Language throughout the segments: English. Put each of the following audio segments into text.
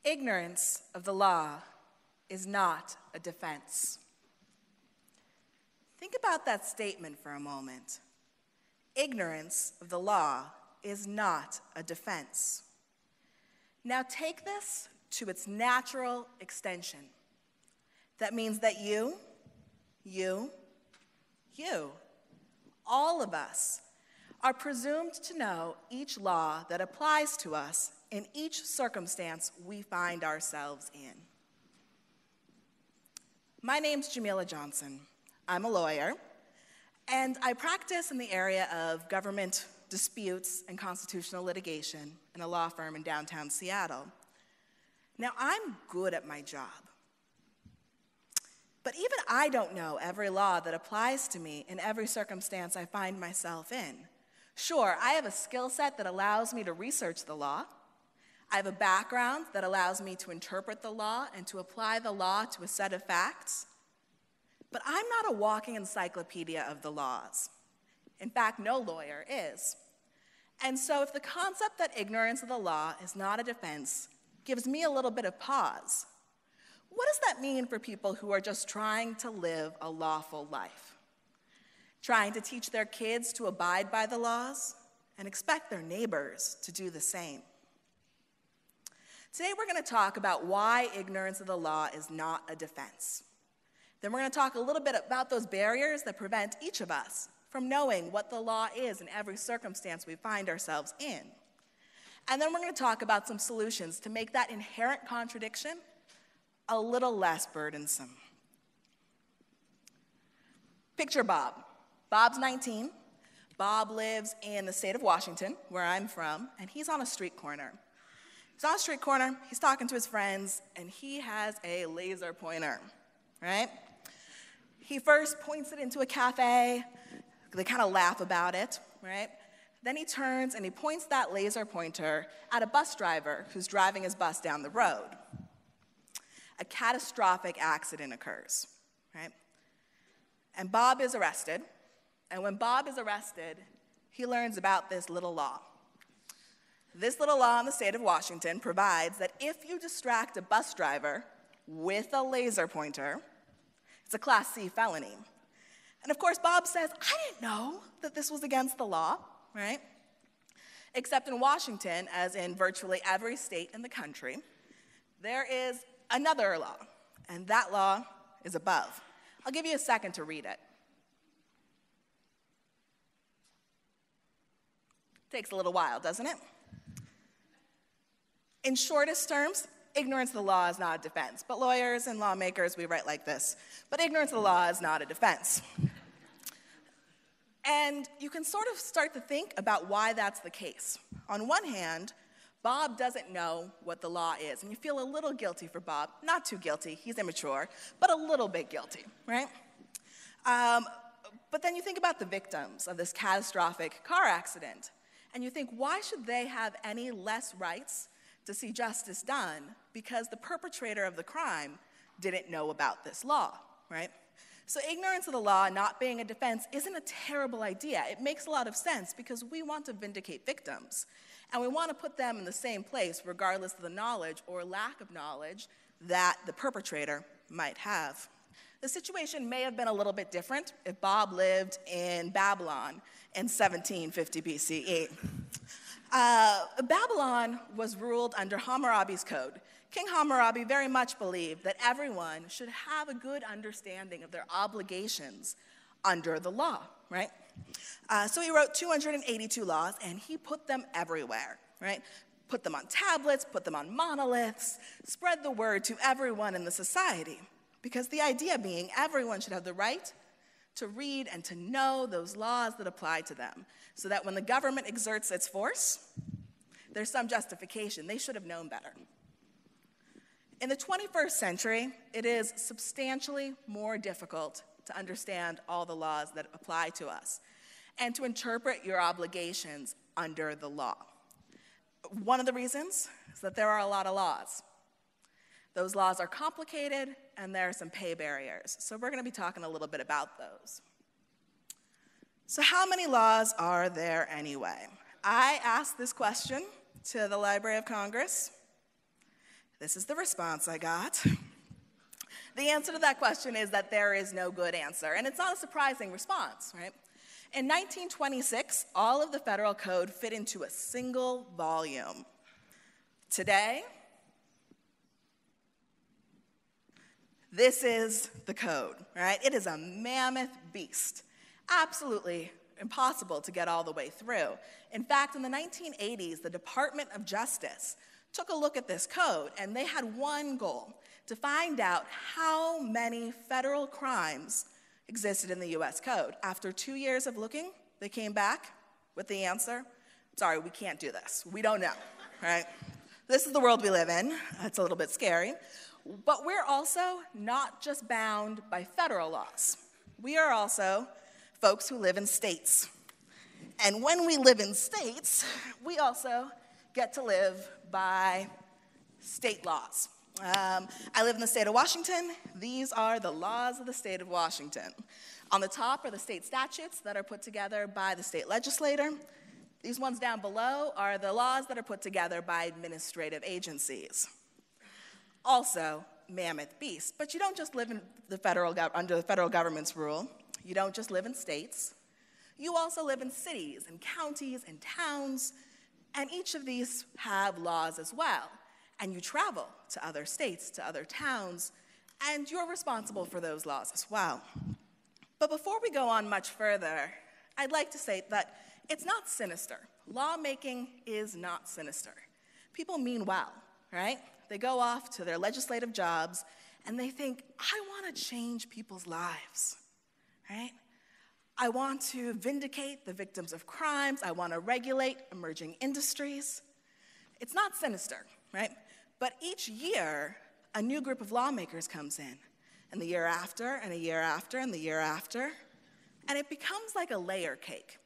Ignorance of the law is not a defense. Think about that statement for a moment. Ignorance of the law is not a defense. Now take this to its natural extension. That means that you, all of us, are presumed to know each law that applies to us in each circumstance we find ourselves in. My name's Jamila Johnson. I'm a lawyer, and I practice in the area of government disputes and constitutional litigation in a law firm in downtown Seattle. Now, I'm good at my job, but even I don't know every law that applies to me in every circumstance I find myself in. Sure, I have a skill set that allows me to research the law. I have a background that allows me to interpret the law and to apply the law to a set of facts. But I'm not a walking encyclopedia of the laws. In fact, no lawyer is. And so if the concept that ignorance of the law is not a defense gives me a little bit of pause, what does that mean for people who are just trying to live a lawful life? Trying to teach their kids to abide by the laws and expect their neighbors to do the same. Today we're going to talk about why ignorance of the law is not a defense. Then we're going to talk a little bit about those barriers that prevent each of us from knowing what the law is in every circumstance we find ourselves in. And then we're going to talk about some solutions to make that inherent contradiction a little less burdensome. Picture Bob. Bob's 19. Bob lives in the state of Washington, where I'm from, and he's on a street corner. He's on a street corner, he's talking to his friends, and he has a laser pointer, right? He first points it into a cafe. They kind of laugh about it, right? Then he turns and he points that laser pointer at a bus driver who's driving his bus down the road. A catastrophic accident occurs, right? And Bob is arrested. And when Bob is arrested, he learns about this little law. This little law in the state of Washington provides that if you distract a bus driver with a laser pointer, it's a Class C felony. And of course, Bob says, I didn't know that this was against the law, right? Except in Washington, as in virtually every state in the country, there is another law, and that law is above. I'll give you a second to read it. Takes a little while, doesn't it? In shortest terms, ignorance of the law is not a defense. But lawyers and lawmakers, we write like this. But ignorance of the law is not a defense. And you can sort of start to think about why that's the case. On one hand, Bob doesn't know what the law is, and you feel a little guilty for Bob. Not too guilty, he's immature, but a little bit guilty, right? But then you think about the victims of this catastrophic car accident, and you think, why should they have any less rights to see justice done because the perpetrator of the crime didn't know about this law, right? So ignorance of the law not being a defense isn't a terrible idea. It makes a lot of sense because we want to vindicate victims, and we want to put them in the same place regardless of the knowledge or lack of knowledge that the perpetrator might have. The situation may have been a little bit different if Bob lived in Babylon in 1750 BCE. Babylon was ruled under Hammurabis code. King Hammurabi very much believed that everyone should have a good understanding of their obligations under the law, right? So he wrote 282 laws, and he put them everywhere, right? Put them on tablets, put them on monoliths, spread the word to everyone in the society. Because the idea being everyone should have the right to read and to know those laws that apply to them, so that when the government exerts its force, there's some justification. They should have known better. In the 21st century, it is substantially more difficult to understand all the laws that apply to us and to interpret your obligations under the law. One of the reasons is that there are a lot of laws. Those laws are complicated, and there are some pay barriers. So we're going to be talking a little bit about those. So how many laws are there anyway? I asked this question to the Library of Congress. This is the response I got. The answer to that question is that there is no good answer, and it's not a surprising response, right? In 1926, all of the federal code fit into a single volume. Today, this is the code, right? It is a mammoth beast, absolutely impossible to get all the way through. In fact, in the 1980s, the Department of Justice took a look at this code, and they had one goal: to find out how many federal crimes existed in the US Code. After 2 years of looking, they came back with the answer: sorry, we can't do this. We don't know, right? This is the world we live in. It's a little bit scary. But we're also not just bound by federal laws. We are also folks who live in states. And when we live in states, we also get to live by state laws. I live in the state of Washington. These are the laws of the state of Washington. On the top are the state statutes that are put together by the state legislator. These ones down below are the laws that are put together by administrative agencies. Also, mammoth beast. But you don't just live in under the federal government's rule. You don't just live in states. You also live in cities and counties and towns, and each of these have laws as well. And you travel to other states, to other towns, and you're responsible for those laws as well. But before we go on much further, I'd like to say that it's not sinister. Lawmaking is not sinister. People mean well, right? They go off to their legislative jobs, and they think, I want to change people's lives, right? I want to vindicate the victims of crimes. I want to regulate emerging industries. It's not sinister, right? But each year, a new group of lawmakers comes in, and the year after, and a year after, and the year after, and it becomes like a layer cake.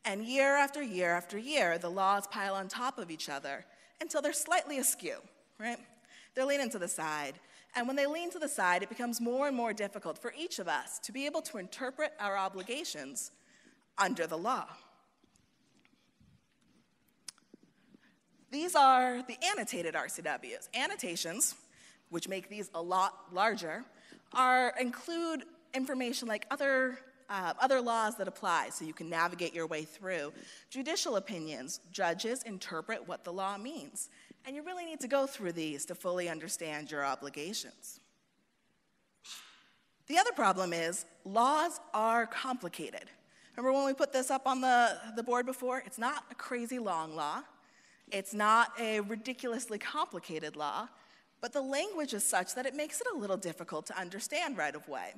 And year after year after year, the laws pile on top of each other until they're slightly askew, right? They're leaning to the side. And when they lean to the side, it becomes more and more difficult for each of us to be able to interpret our obligations under the law. These are the annotated RCWs. Annotations, which make these a lot larger, include information like other laws that apply, so you can navigate your way through. Judicial opinions, judges interpret what the law means. And you really need to go through these to fully understand your obligations. The other problem is laws are complicated. Remember when we put this up on the board before? It's not a crazy long law. It's not a ridiculously complicated law. But the language is such that it makes it a little difficult to understand right away.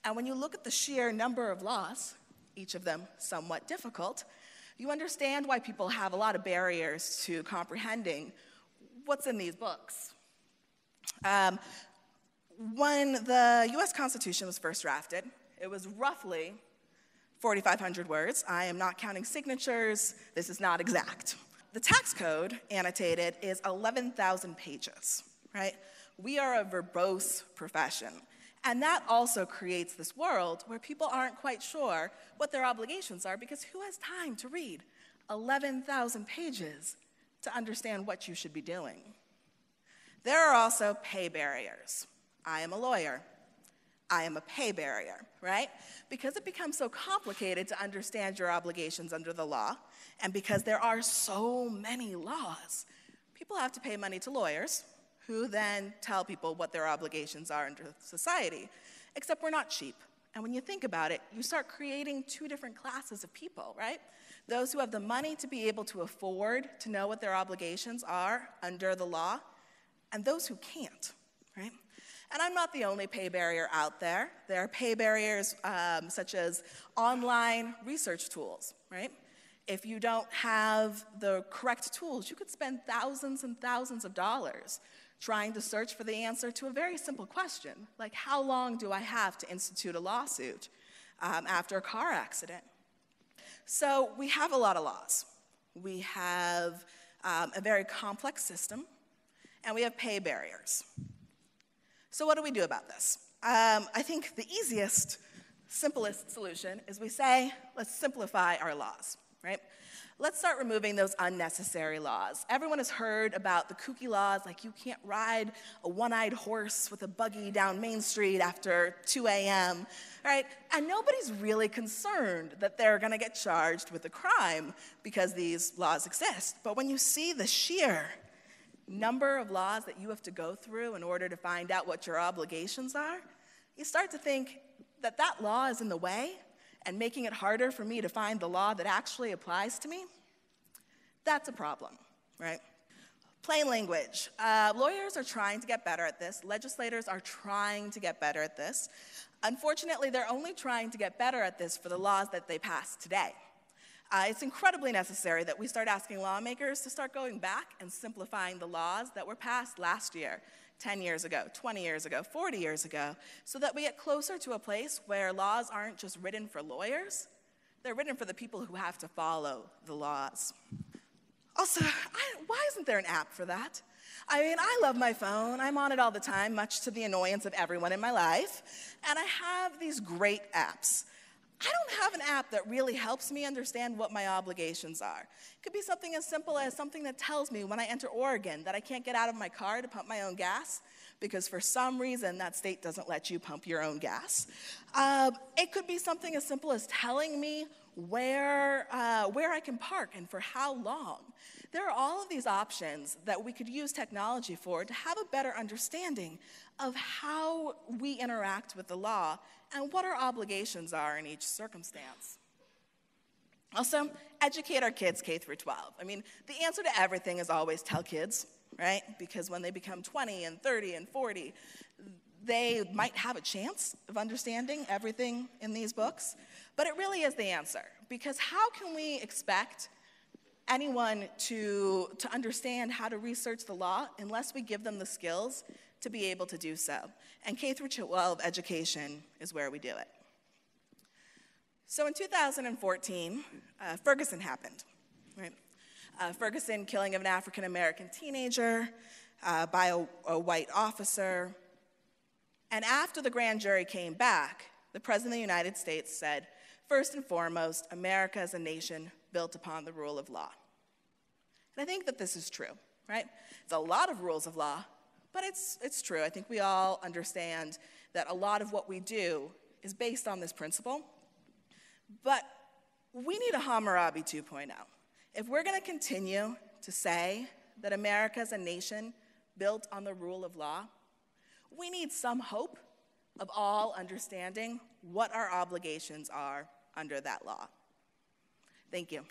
And when you look at the sheer number of laws, each of them somewhat difficult, you understand why people have a lot of barriers to comprehending what's in these books. When the US Constitution was first drafted, it was roughly 4,500 words. I am not counting signatures. This is not exact. The tax code annotated is 11,000 pages, right? We are a verbose profession. And that also creates this world where people aren't quite sure what their obligations are, because who has time to read 11,000 pages to understand what you should be doing? There are also pay barriers. I am a lawyer. I am a pay barrier, right? Because it becomes so complicated to understand your obligations under the law, and because there are so many laws, people have to pay money to lawyers, who then tell people what their obligations are under society. Except we're not cheap. And when you think about it, you start creating two different classes of people, right? Those who have the money to be able to afford to know what their obligations are under the law, and those who can't, right? And I'm not the only pay barrier out there. There are pay barriers such as online research tools, right? If you don't have the correct tools, you could spend thousands and thousands of dollars trying to search for the answer to a very simple question, like how long do I have to institute a lawsuit after a car accident? So we have a lot of laws. We have a very complex system, and we have pay barriers. So what do we do about this? I think the easiest, simplest solution is we say, let's simplify our laws, right? Let's start removing those unnecessary laws. Everyone has heard about the kooky laws, like you can't ride a one-eyed horse with a buggy down Main Street after 2 a.m., right? And nobody's really concerned that they're gonna get charged with a crime because these laws exist. But when you see the sheer number of laws that you have to go through in order to find out what your obligations are, you start to think that that law is in the way and making it harder for me to find the law that actually applies to me. That's a problem, right? Plain language. Lawyers are trying to get better at this. Legislators are trying to get better at this. Unfortunately, they're only trying to get better at this for the laws that they pass today. It's incredibly necessary that we start asking lawmakers to start going back and simplifying the laws that were passed last year, 10 years ago, 20 years ago, 40 years ago, so that we get closer to a place where laws aren't just written for lawyers, they're written for the people who have to follow the laws. Also, why isn't there an app for that? I mean, I love my phone. I'm on it all the time, much to the annoyance of everyone in my life, and I have these great apps. I don't have an app that really helps me understand what my obligations are. It could be something as simple as something that tells me when I enter Oregon that I can't get out of my car to pump my own gas because for some reason that state doesn't let you pump your own gas. It could be something as simple as telling me where I can park and for how long. There are all of these options that we could use technology for to have a better understanding of how we interact with the law and what our obligations are in each circumstance. Also, educate our kids K through 12. I mean, the answer to everything is always tell kids, right? Because when they become 20 and 30 and 40, they might have a chance of understanding everything in these books, but it really is the answer. Because how can we expect anyone to understand how to research the law unless we give them the skills to be able to do so? And K through 12 education is where we do it. So in 2014, Ferguson happened, right? Ferguson, killing of an African-American teenager by a white officer. And after the grand jury came back, the President of the United States said, first and foremost, America is a nation built upon the rule of law. And I think that this is true, right? It's a lot of rules of law, but it's true. I think we all understand that a lot of what we do is based on this principle. But we need a Hammurabi 2.0. If we're going to continue to say that America is a nation built on the rule of law, we need some hope of all understanding what our obligations are under that law. Thank you.